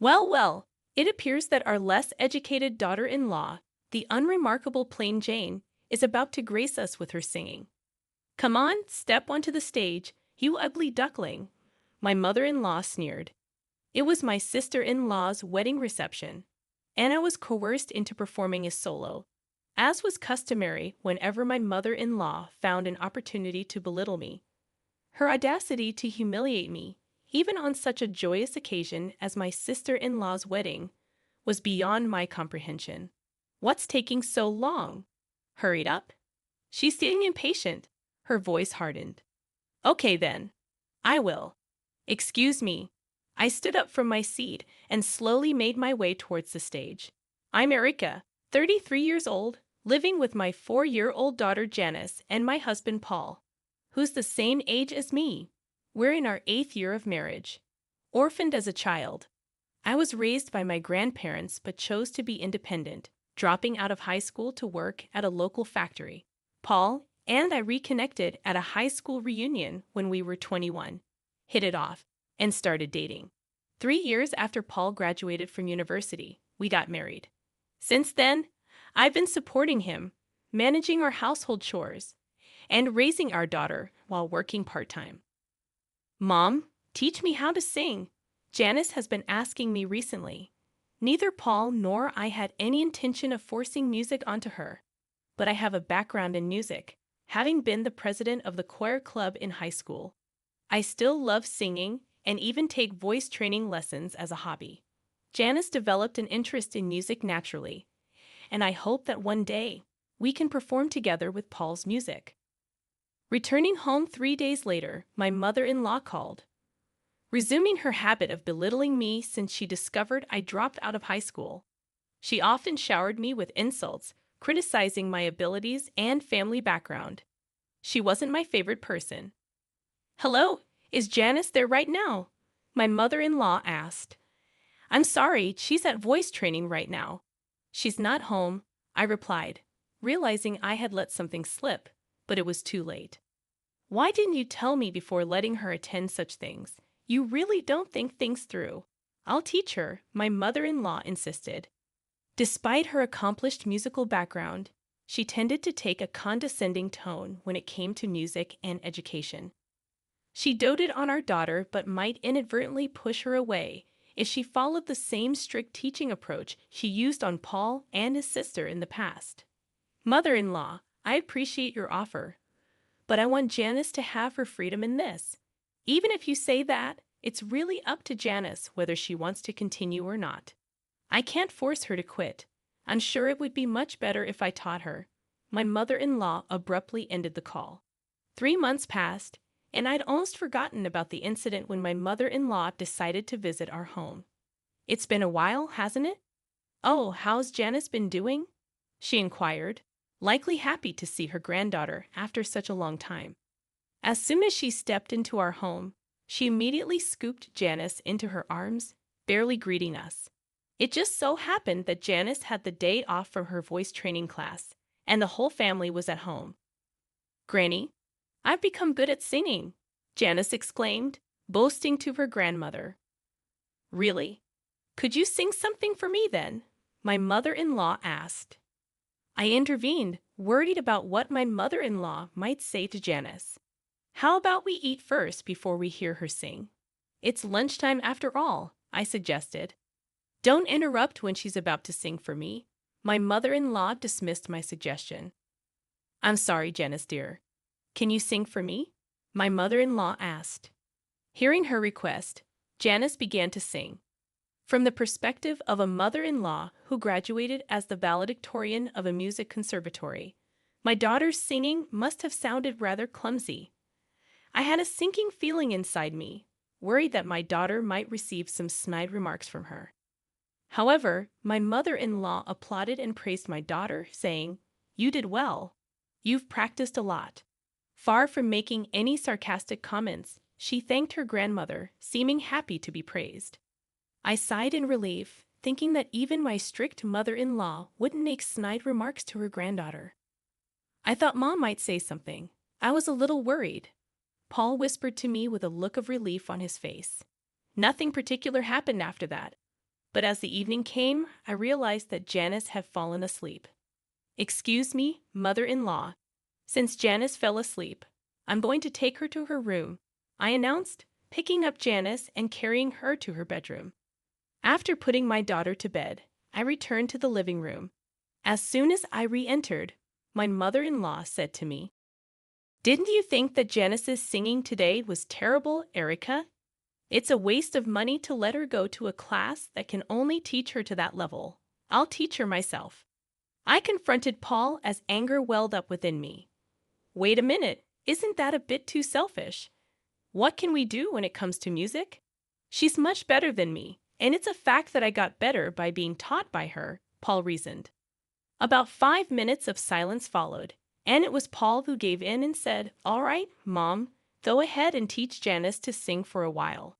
Well, it appears that our less educated daughter-in-law, the unremarkable Plain Jane, is about to grace us with her singing. Come on, step onto the stage, you ugly duckling, my mother-in-law sneered. It was my sister-in-law's wedding reception, and I was coerced into performing a solo, as was customary whenever my mother-in-law found an opportunity to belittle me. Her audacity to humiliate me, even on such a joyous occasion as my sister-in-law's wedding, was beyond my comprehension. What's taking so long? Hurried up. She's getting impatient. Her voice hardened. Okay then. I will. Excuse me. I stood up from my seat and slowly made my way towards the stage. I'm Erica, 33 years old, living with my 4-year-old daughter Janice and my husband Paul, who's the same age as me. We're in our 8th year of marriage. Orphaned as a child, I was raised by my grandparents but chose to be independent, dropping out of high school to work at a local factory. Paul and I reconnected at a high school reunion when we were 21, hit it off, and started dating. 3 years after Paul graduated from university, we got married. Since then, I've been supporting him, managing our household chores, and raising our daughter while working part-time. Mom, teach me how to sing. Janice has been asking me recently. Neither Paul nor I had any intention of forcing music onto her, but I have a background in music, having been the president of the choir club in high school. I still love singing and even take voice training lessons as a hobby. Janice developed an interest in music naturally, and I hope that one day we can perform together with Paul's music. Returning home 3 days later, my mother-in-law called, resuming her habit of belittling me since she discovered I dropped out of high school. She often showered me with insults, criticizing my abilities and family background. She wasn't my favorite person. Hello, is Janice there right now? My mother-in-law asked. I'm sorry, she's at voice training right now. She's not home, I replied, realizing I had let something slip, but it was too late. Why didn't you tell me before letting her attend such things? You really don't think things through. I'll teach her, my mother-in-law insisted. Despite her accomplished musical background, she tended to take a condescending tone when it came to music and education. She doted on our daughter but might inadvertently push her away if she followed the same strict teaching approach she used on Paul and his sister in the past. Mother-in-law, I appreciate your offer, but I want Janice to have her freedom in this. Even if you say that, it's really up to Janice whether she wants to continue or not. I can't force her to quit. I'm sure it would be much better if I taught her. My mother-in-law abruptly ended the call. 3 months passed, and I'd almost forgotten about the incident when my mother-in-law decided to visit our home. It's been a while, hasn't it? Oh, how's Janice been doing? She inquired, likely happy to see her granddaughter after such a long time. As soon as she stepped into our home, she immediately scooped Janice into her arms, barely greeting us. It just so happened that Janice had the day off from her voice training class, and the whole family was at home. Granny, I've become good at singing, Janice exclaimed, boasting to her grandmother. Really? Could you sing something for me then? My mother-in-law asked. I intervened, worried about what my mother-in-law might say to Janice. How about we eat first before we hear her sing? It's lunchtime after all, I suggested. Don't interrupt when she's about to sing for me. My mother-in-law dismissed my suggestion. I'm sorry, Janice dear. Can you sing for me? My mother-in-law asked. Hearing her request, Janice began to sing. From the perspective of a mother-in-law who graduated as the valedictorian of a music conservatory, my daughter's singing must have sounded rather clumsy. I had a sinking feeling inside me, worried that my daughter might receive some snide remarks from her. However, my mother-in-law applauded and praised my daughter, saying, "You did well. You've practiced a lot." Far from making any sarcastic comments, she thanked her grandmother, seeming happy to be praised. I sighed in relief, thinking that even my strict mother-in-law wouldn't make snide remarks to her granddaughter. I thought Mom might say something. I was a little worried. Paul whispered to me with a look of relief on his face. Nothing particular happened after that. But as the evening came, I realized that Janice had fallen asleep. "Excuse me, mother-in-law. Since Janice fell asleep, I'm going to take her to her room," I announced, picking up Janice and carrying her to her bedroom. After putting my daughter to bed, I returned to the living room. As soon as I re-entered, my mother-in-law said to me, "Didn't you think that Janice's singing today was terrible, Erica? It's a waste of money to let her go to a class that can only teach her to that level. I'll teach her myself." I confronted Paul as anger welled up within me. Wait a minute, isn't that a bit too selfish? What can we do when it comes to music? She's much better than me, and it's a fact that I got better by being taught by her, Paul reasoned. About 5 minutes of silence followed, and it was Paul who gave in and said, "All right, Mom, go ahead and teach Janice to sing for a while."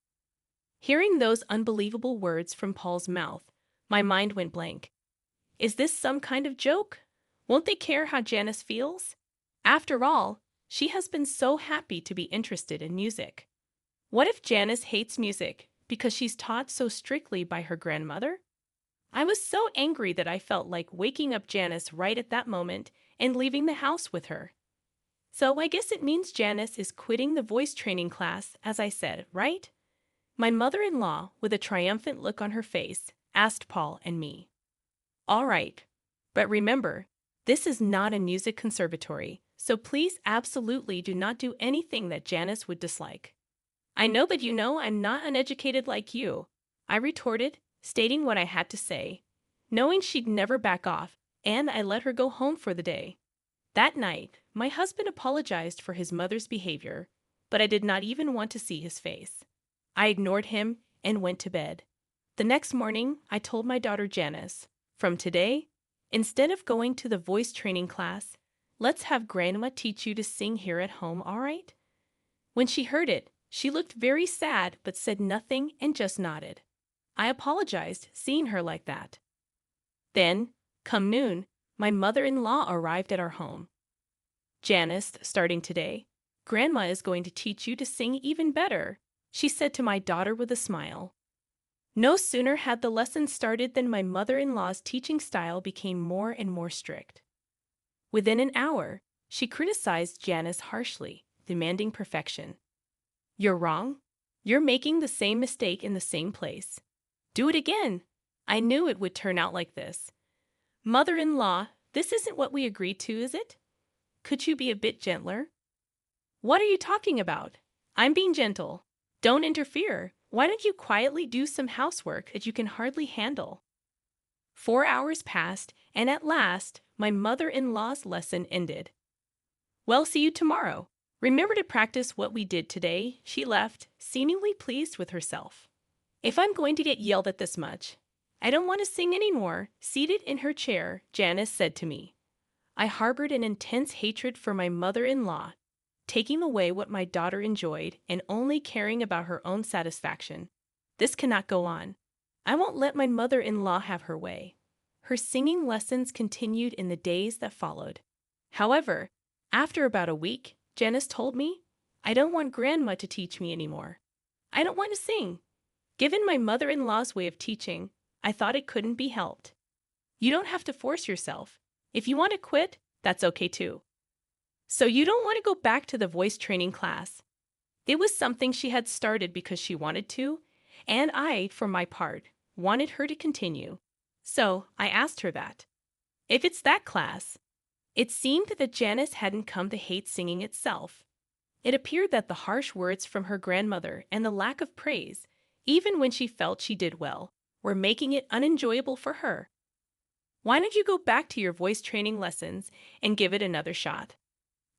Hearing those unbelievable words from Paul's mouth, my mind went blank. Is this some kind of joke? Won't they care how Janice feels? After all, she has been so happy to be interested in music. What if Janice hates music because she's taught so strictly by her grandmother? I was so angry that I felt like waking up Janice right at that moment and leaving the house with her. So I guess it means Janice is quitting the voice training class, as I said, right? My mother-in-law, with a triumphant look on her face, asked Paul and me. All right, but remember, this is not a music conservatory, so please absolutely do not do anything that Janice would dislike. I know that you know I'm not uneducated like you, I retorted, stating what I had to say, knowing she'd never back off, and I let her go home for the day. That night, my husband apologized for his mother's behavior, but I did not even want to see his face. I ignored him and went to bed. The next morning, I told my daughter Janice, "From today, instead of going to the voice training class, let's have Grandma teach you to sing here at home, all right?" When she heard it, she looked very sad but said nothing and just nodded. I apologized, seeing her like that. Then, come noon, my mother-in-law arrived at our home. "Janice, starting today, Grandma is going to teach you to sing even better," she said to my daughter with a smile. No sooner had the lesson started than my mother-in-law's teaching style became more and more strict. Within an hour, she criticized Janice harshly, demanding perfection. "You're wrong. You're making the same mistake in the same place. Do it again." I knew it would turn out like this. "Mother-in-law, this isn't what we agreed to, is it? Could you be a bit gentler?" "What are you talking about? I'm being gentle. Don't interfere. Why don't you quietly do some housework that you can hardly handle?" 4 hours passed, and at last, my mother-in-law's lesson ended. "Well, see you tomorrow. Remember to practice what we did today," she left, seemingly pleased with herself. If I'm going to get yelled at this much, I don't want to sing anymore, seated in her chair, Janice said to me. I harbored an intense hatred for my mother-in-law, taking away what my daughter enjoyed and only caring about her own satisfaction. This cannot go on. I won't let my mother-in-law have her way. Her singing lessons continued in the days that followed. However, after about a week, Janice told me, "I don't want Grandma to teach me anymore. I don't want to sing." Given my mother-in-law's way of teaching, I thought it couldn't be helped. You don't have to force yourself. If you want to quit, that's okay too. So you don't want to go back to the voice training class. It was something she had started because she wanted to, and I, for my part, wanted her to continue. So I asked her that. If it's that class, it seemed that Janice hadn't come to hate singing itself. It appeared that the harsh words from her grandmother and the lack of praise, even when she felt she did well, were making it unenjoyable for her. Why don't you go back to your voice training lessons and give it another shot?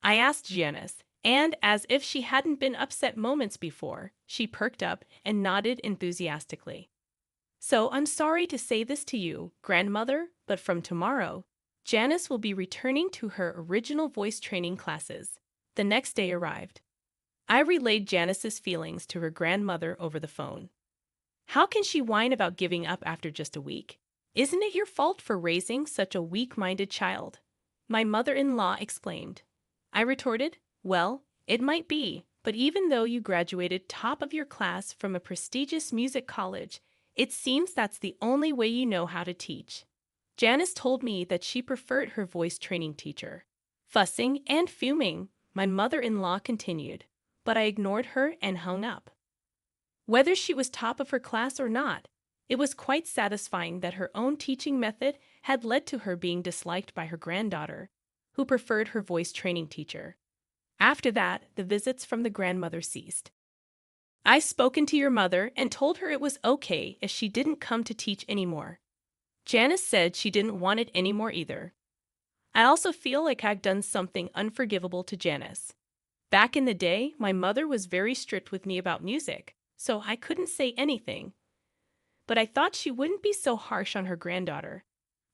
I asked Janice, and as if she hadn't been upset moments before, she perked up and nodded enthusiastically. So I'm sorry to say this to you, grandmother, but from tomorrow, Janice will be returning to her original voice training classes. The next day arrived. I relayed Janice's feelings to her grandmother over the phone. How can she whine about giving up after just a week? Isn't it your fault for raising such a weak-minded child? My mother-in-law exclaimed. I retorted, well, it might be, but even though you graduated top of your class from a prestigious music college, It seems that's the only way you know how to teach. Janice told me that she preferred her voice training teacher. Fussing and fuming, my mother-in-law continued, but I ignored her and hung up. Whether she was top of her class or not, it was quite satisfying that her own teaching method had led to her being disliked by her granddaughter, who preferred her voice training teacher. After that, the visits from the grandmother ceased. I spoken to your mother and told her it was okay if she didn't come to teach anymore. Janice said she didn't want it anymore either. I also feel like I've done something unforgivable to Janice. Back in the day, my mother was very strict with me about music, so I couldn't say anything. But I thought she wouldn't be so harsh on her granddaughter.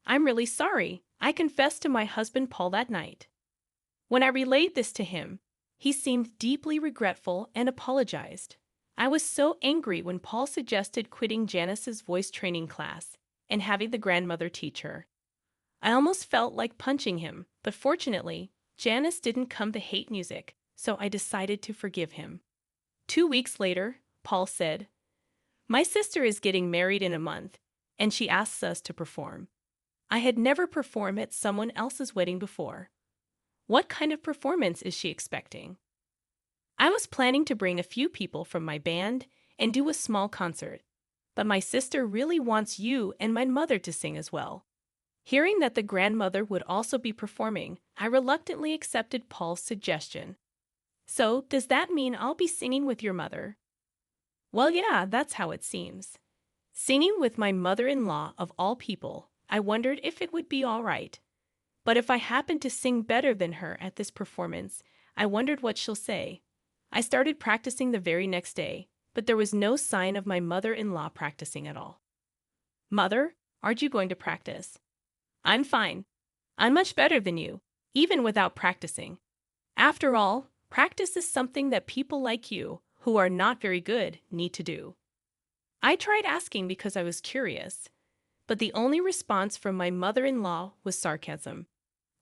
I'm really sorry, I confessed to my husband Paul that night. When I relayed this to him, he seemed deeply regretful and apologized. I was so angry when Paul suggested quitting Janice's voice training class and having the grandmother teach her. I almost felt like punching him, but fortunately, Janice didn't come to hate music, so I decided to forgive him. 2 weeks later, Paul said, "My sister is getting married in a month, and she asks us to perform. I had never performed at someone else's wedding before. What kind of performance is she expecting?" I was planning to bring a few people from my band and do a small concert, but my sister really wants you and my mother to sing as well. Hearing that the grandmother would also be performing, I reluctantly accepted Paul's suggestion. "So, does that mean I'll be singing with your mother?" "Well, yeah, that's how it seems." Singing with my mother-in-law of all people, I wondered if it would be all right. But if I happened to sing better than her at this performance, I wondered what she'll say. I started practicing the very next day, but there was no sign of my mother-in-law practicing at all. "Mother, aren't you going to practice?" "I'm fine. I'm much better than you, even without practicing. After all, practice is something that people like you, who are not very good, need to do." I tried asking because I was curious, but the only response from my mother-in-law was sarcasm.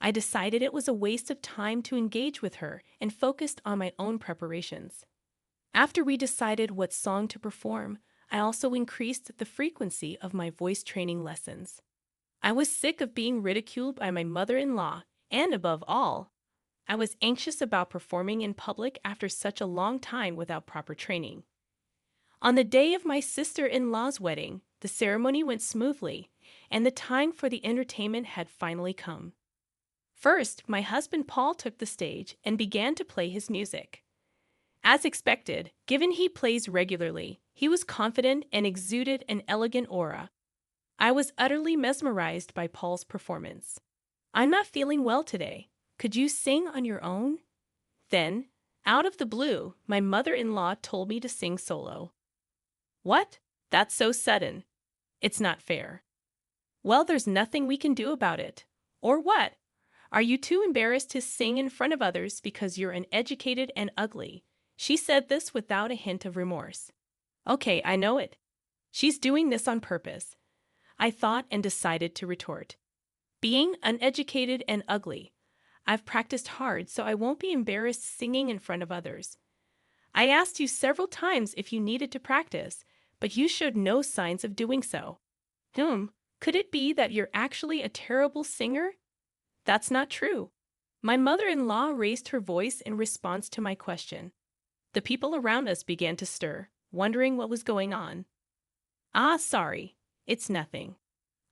I decided it was a waste of time to engage with her and focused on my own preparations. After we decided what song to perform, I also increased the frequency of my voice training lessons. I was sick of being ridiculed by my mother-in-law, and above all, I was anxious about performing in public after such a long time without proper training. On the day of my sister-in-law's wedding, the ceremony went smoothly, and the time for the entertainment had finally come. First, my husband Paul took the stage and began to play his music. As expected, given he plays regularly, he was confident and exuded an elegant aura. I was utterly mesmerized by Paul's performance. "I'm not feeling well today. Could you sing on your own?" Then, out of the blue, my mother-in-law told me to sing solo. "What? That's so sudden. It's not fair." "Well, there's nothing we can do about it." "Or what? Are you too embarrassed to sing in front of others because you're uneducated and ugly?" She said this without a hint of remorse. Okay, I know it. She's doing this on purpose. I thought and decided to retort. "Being uneducated and ugly. I've practiced hard, so I won't be embarrassed singing in front of others. I asked you several times if you needed to practice, but you showed no signs of doing so." Could it be that you're actually a terrible singer?" "That's not true." My mother-in-law raised her voice in response to my question. The people around us began to stir, wondering what was going on. Sorry. It's nothing."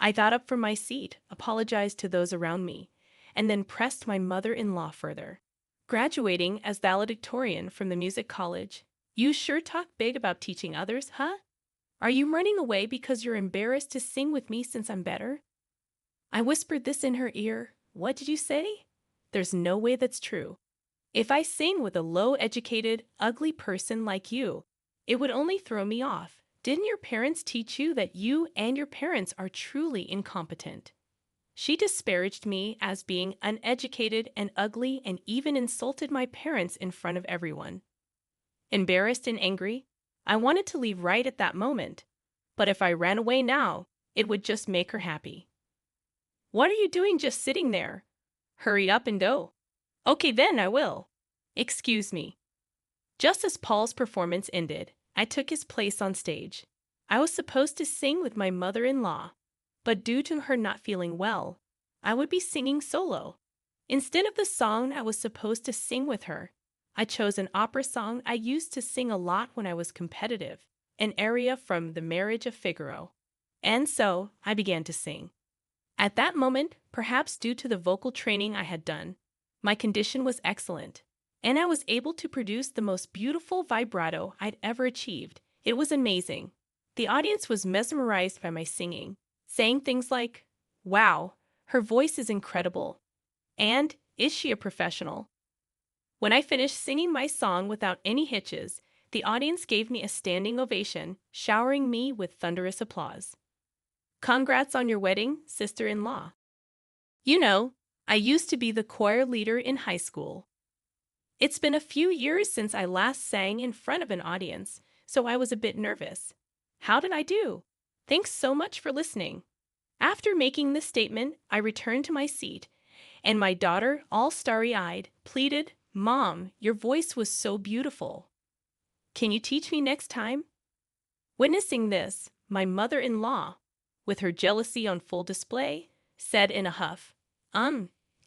I got up from my seat, apologized to those around me, and then pressed my mother-in-law further. "Graduating as valedictorian from the music college. You sure talk big about teaching others, huh? Are you running away because you're embarrassed to sing with me since I'm better?" I whispered this in her ear. "What did you say? There's no way that's true. If I sing with a low-educated, ugly person like you, it would only throw me off. Didn't your parents teach you that you and your parents are truly incompetent?" She disparaged me as being uneducated and ugly and even insulted my parents in front of everyone. Embarrassed and angry, I wanted to leave right at that moment, but if I ran away now, it would just make her happy. "What are you doing just sitting there? Hurry up and go." "Okay then, I will." "Excuse me." Just as Paul's performance ended, I took his place on stage. I was supposed to sing with my mother-in-law, but due to her not feeling well, I would be singing solo. Instead of the song I was supposed to sing with her, I chose an opera song I used to sing a lot when I was competitive, an aria from The Marriage of Figaro. And so I began to sing. At that moment, perhaps due to the vocal training I had done, my condition was excellent, and I was able to produce the most beautiful vibrato I'd ever achieved. It was amazing. The audience was mesmerized by my singing, saying things like, "Wow, her voice is incredible," and "Is she a professional?" When I finished singing my song without any hitches, the audience gave me a standing ovation, showering me with thunderous applause. Congrats on your wedding, sister-in-law. You know, I used to be the choir leader in high school. It's been a few years since I last sang in front of an audience, so I was a bit nervous. How did I do? Thanks so much for listening. After making this statement, I returned to my seat, and my daughter, all starry-eyed, pleaded, "Mom, your voice was so beautiful. Can you teach me next time?" Witnessing this, my mother-in-law, with her jealousy on full display, said in a huff,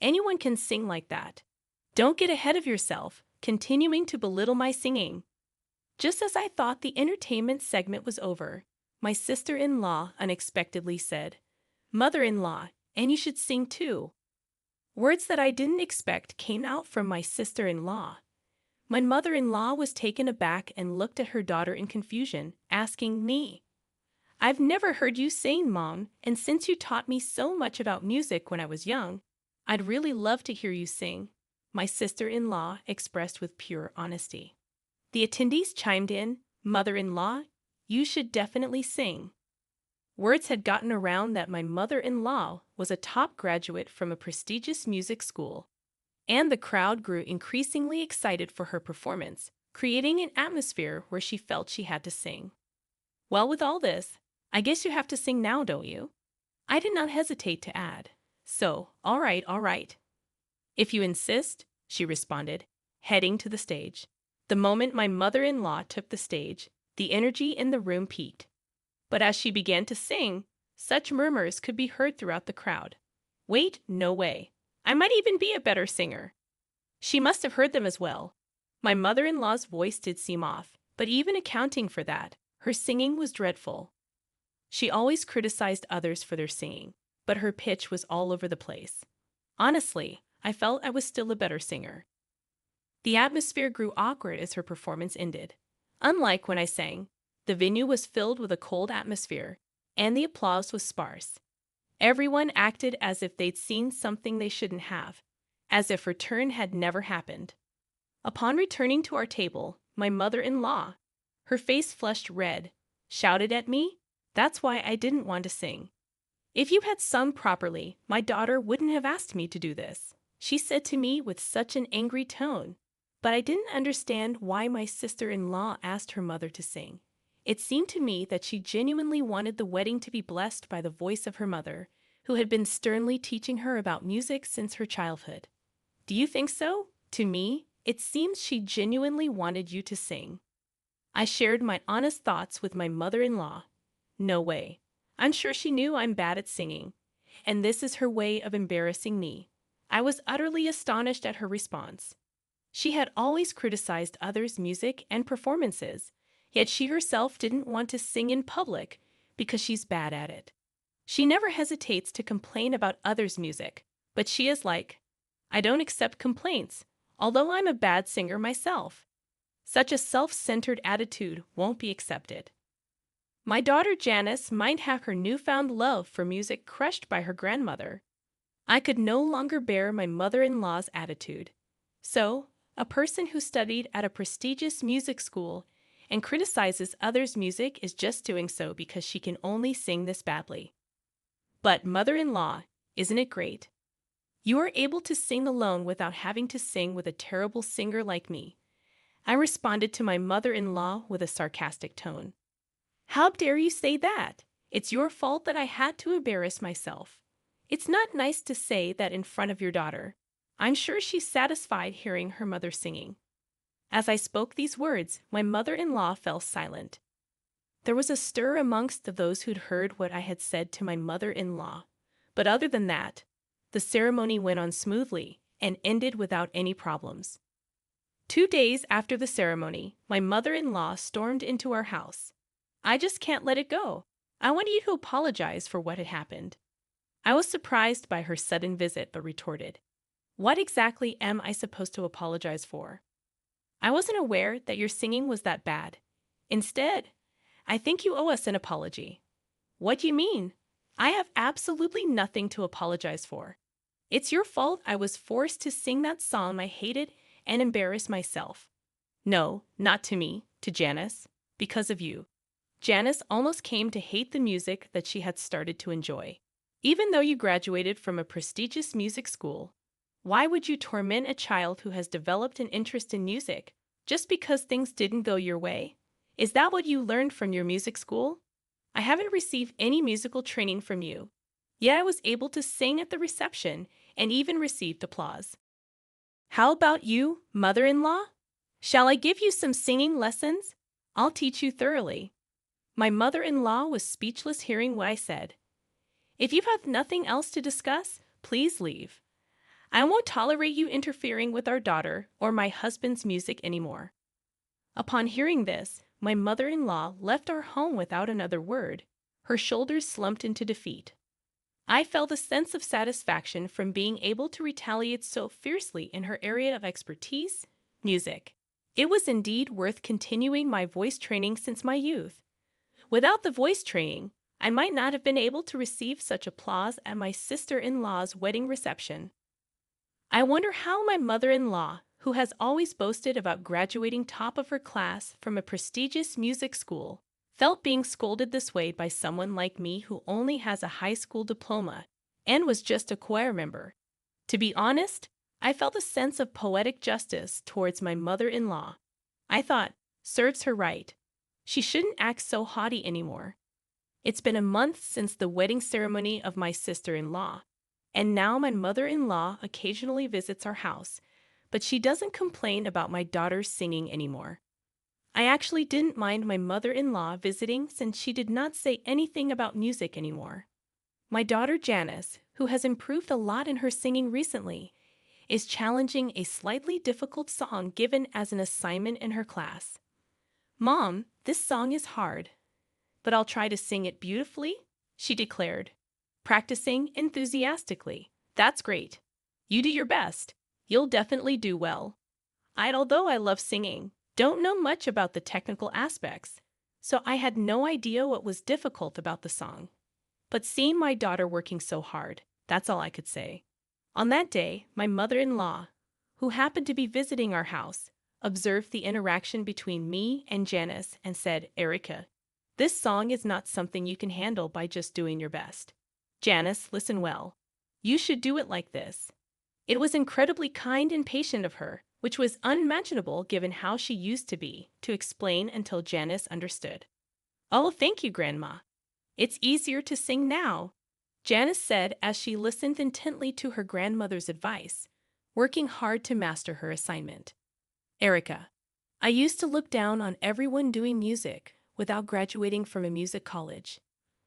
anyone can sing like that. Don't get ahead of yourself," continuing to belittle my singing. Just as I thought the entertainment segment was over, my sister-in-law unexpectedly said, "Mother-in-law, and you should sing too." Words that I didn't expect came out from my sister-in-law. My mother-in-law was taken aback and looked at her daughter in confusion, asking me, "I've never heard you sing, Mom, and since you taught me so much about music when I was young, I'd really love to hear you sing," my sister-in-law expressed with pure honesty. The attendees chimed in, "Mother-in-law, you should definitely sing." Words had gotten around that my mother-in-law was a top graduate from a prestigious music school, and the crowd grew increasingly excited for her performance, creating an atmosphere where she felt she had to sing. "Well, with all this, I guess you have to sing now, don't you?" I did not hesitate to add, "So, all right, all right." "If you insist," she responded, heading to the stage. The moment my mother-in-law took the stage, the energy in the room peaked. But as she began to sing, such murmurs could be heard throughout the crowd. "Wait, no way. I might even be a better singer." She must have heard them as well. My mother-in-law's voice did seem off, but even accounting for that, her singing was dreadful. She always criticized others for their singing, but her pitch was all over the place. Honestly, I felt I was still a better singer. The atmosphere grew awkward as her performance ended. Unlike when I sang, the venue was filled with a cold atmosphere, and the applause was sparse. Everyone acted as if they'd seen something they shouldn't have, as if her turn had never happened. Upon returning to our table, my mother-in-law, her face flushed red, shouted at me, "That's why I didn't want to sing. If you had sung properly, my daughter wouldn't have asked me to do this," she said to me with such an angry tone. But I didn't understand why my sister-in-law asked her mother to sing. It seemed to me that she genuinely wanted the wedding to be blessed by the voice of her mother, who had been sternly teaching her about music since her childhood. "Do you think so? To me, it seems she genuinely wanted you to sing." I shared my honest thoughts with my mother-in-law. "No way. I'm sure she knew I'm bad at singing, and this is her way of embarrassing me." I was utterly astonished at her response. She had always criticized others' music and performances, yet she herself didn't want to sing in public because she's bad at it. She never hesitates to complain about others' music, but she is like, "I don't accept complaints, although I'm a bad singer myself." Such a self-centered attitude won't be accepted. My daughter Janice might have her newfound love for music crushed by her grandmother. I could no longer bear my mother-in-law's attitude. So, a person who studied at a prestigious music school and criticizes others' music is just doing so because she can only sing this badly. But mother-in-law, isn't it great? You are able to sing alone without having to sing with a terrible singer like me. I responded to my mother-in-law with a sarcastic tone. "How dare you say that? It's your fault that I had to embarrass myself. It's not nice to say that in front of your daughter. I'm sure she's satisfied hearing her mother singing." As I spoke these words, my mother-in-law fell silent. There was a stir amongst those who'd heard what I had said to my mother-in-law. But other than that, the ceremony went on smoothly and ended without any problems. 2 days after the ceremony, my mother-in-law stormed into our house. "I just can't let it go. I want you to apologize for what had happened." I was surprised by her sudden visit, but retorted, "What exactly am I supposed to apologize for? I wasn't aware that your singing was that bad. Instead, I think you owe us an apology." "What do you mean? I have absolutely nothing to apologize for. It's your fault I was forced to sing that song I hated and embarrass myself." "No, not to me, to Janice. Because of you. Janice almost came to hate the music that she had started to enjoy. Even though you graduated from a prestigious music school, why would you torment a child who has developed an interest in music just because things didn't go your way? Is that what you learned from your music school? I haven't received any musical training from you, yet I was able to sing at the reception and even received applause. How about you, mother-in-law? Shall I give you some singing lessons? I'll teach you thoroughly." My mother-in-law was speechless hearing what I said. "If you have nothing else to discuss, please leave. I won't tolerate you interfering with our daughter or my husband's music anymore." Upon hearing this, my mother-in-law left our home without another word. Her shoulders slumped into defeat. I felt a sense of satisfaction from being able to retaliate so fiercely in her area of expertise, music. It was indeed worth continuing my voice training since my youth. Without the voice training, I might not have been able to receive such applause at my sister-in-law's wedding reception. I wonder how my mother-in-law, who has always boasted about graduating top of her class from a prestigious music school, felt being scolded this way by someone like me who only has a high school diploma and was just a choir member. To be honest, I felt a sense of poetic justice towards my mother-in-law. I thought, serves her right. She shouldn't act so haughty anymore. It's been a month since the wedding ceremony of my sister-in-law, and now my mother-in-law occasionally visits our house, but she doesn't complain about my daughter's singing anymore. I actually didn't mind my mother-in-law visiting since she did not say anything about music anymore. My daughter Janice, who has improved a lot in her singing recently, is challenging a slightly difficult song given as an assignment in her class. "Mom, this song is hard, but I'll try to sing it beautifully," she declared, practicing enthusiastically. "That's great. You do your best. You'll definitely do well." Although I love singing, don't know much about the technical aspects, so I had no idea what was difficult about the song. But seeing my daughter working so hard, that's all I could say. On that day, my mother-in-law, who happened to be visiting our house, observed the interaction between me and Janice and said, "Erica, this song is not something you can handle by just doing your best. Janice, listen well. You should do it like this." It was incredibly kind and patient of her, which was unimaginable given how she used to be, to explain until Janice understood. "Oh, thank you, Grandma. It's easier to sing now," Janice said as she listened intently to her grandmother's advice, working hard to master her assignment. "Erica, I used to look down on everyone doing music without graduating from a music college.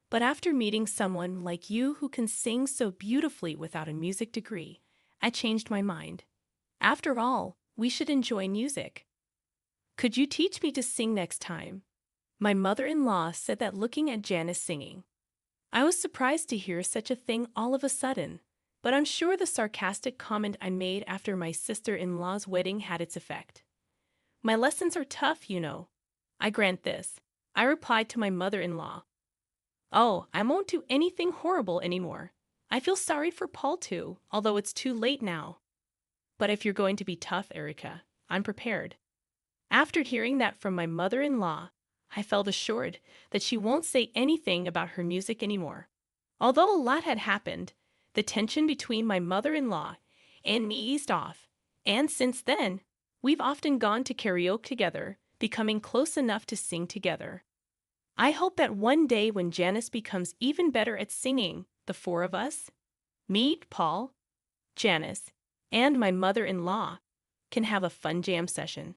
But after meeting someone like you who can sing so beautifully without a music degree, I changed my mind. After all, we should enjoy music. Could you teach me to sing next time?" My mother-in-law said that looking at Janice singing. I was surprised to hear such a thing all of a sudden, but I'm sure the sarcastic comment I made after my sister-in-law's wedding had its effect. "My lessons are tough, you know. I grant this," I replied to my mother-in-law. "Oh, I won't do anything horrible anymore. I feel sorry for Paul too, although it's too late now. But if you're going to be tough, Erica, I'm prepared." After hearing that from my mother-in-law, I felt assured that she won't say anything about her music anymore. Although a lot had happened, the tension between my mother-in-law and me eased off, and since then, we've often gone to karaoke together, becoming close enough to sing together. I hope that one day when Janice becomes even better at singing, the four of us, me, Paul, Janice, and my mother-in-law, can have a fun jam session.